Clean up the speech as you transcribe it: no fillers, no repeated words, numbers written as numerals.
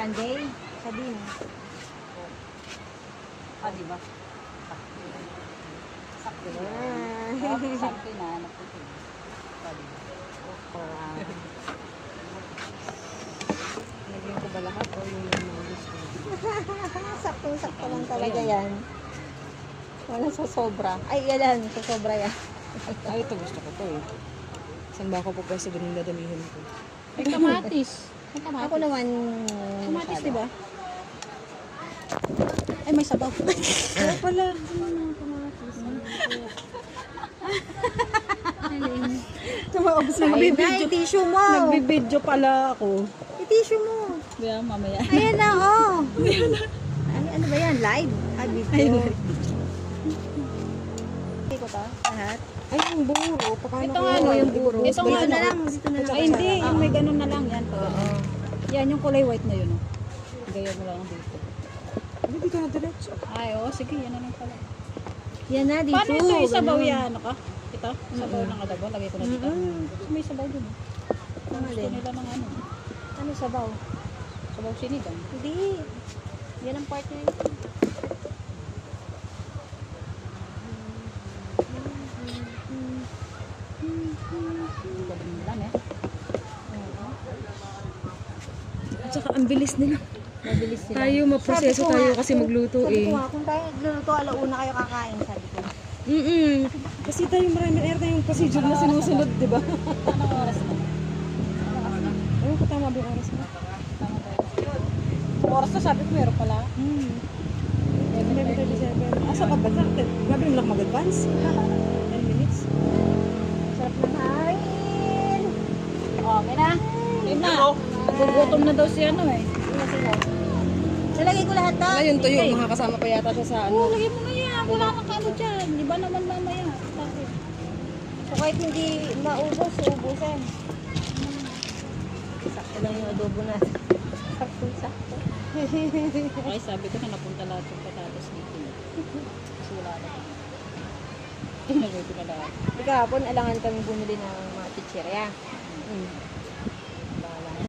Sunday. Sabihin. Di ba? Sakto na. Ah. Sakto na. Naputi. Nagyan ko ba lahat o yung mga gusto? Saktong-sakto lang talaga yan. Wala sa sobra. Ay, yan. Sa sobra yan. Ay, ito gusto ko to eh. Saan ba ako pagka sa ganun dadamihin ko? May kamatis. May kamatis. Ako naman. Kamatis, masyado. di ba? Ay, may sabaw. Kaya pala. Tumaobs na. Nagbibidyo. Tissue mo. Nagbibidyo pala ako. Tissue mo. Kaya mamaya. Ayan na, oh. Ay, ano ba yan? Live? Ah, video. Hindi ko to. Lahat. Ay, yung buro. Paano Ito ko nga, yun? ano, yung buro. Ito nga, Dito na ano. lang. Dito na lang. Ay, hindi. Yung may ganun na lang yan. Yan, yung kulay white na yun. Oh. Gaya mo lang dito. Hindi, dito na diretso. Ay, oo. Sige, yan na lang pala. Yan na, dito. Paano ito? Isabaw Ganun. yan. Ano ka? Ito? Sabaw ng adobo. Lagay ko na dito. May sabaw dun. Ano Gusto din? nila ng ano. Ano sabaw? Sabaw sinigang. Hindi. Yan ang part na yun. Galing lang eh. At saka ang bilis nila. Mabilis sila. Tayo, maproseso Sabi ko tayo nga, kasi magluto sabi eh. ko nga, kung tayo nagluluto, alauna kayo kakain, sabi ko. Kasi tayo maraming air tayong procedure na sinusunod, di ba? Anong oras na? Ewan ko tama ba yung oras mo? Tama tayo. Oras na sabi ko meron pala. 11:37. Asa ka ba? Grabe naman lang mag-advance. 10 minutes. Sarap na kain. Okay na. Game na. Nagugutom na daw si ano eh. Sino sila? Nalagay ko lahat to. Ayun, tuyo. Makakasama pa yata siya sa Oo, ano. lagay mo na yan. Wala kang kamo dyan. Di ba naman mamaya? Bakit? So kahit hindi maubos, ubusin. Sakto lang yung adobo natin. Sakto-sakto. Okay, sabi ko na napunta lahat yung patatas dito. Kasi wala na. Tinagay ko na lahat. Kahapon, alangan kami bumili ng mga chichirya.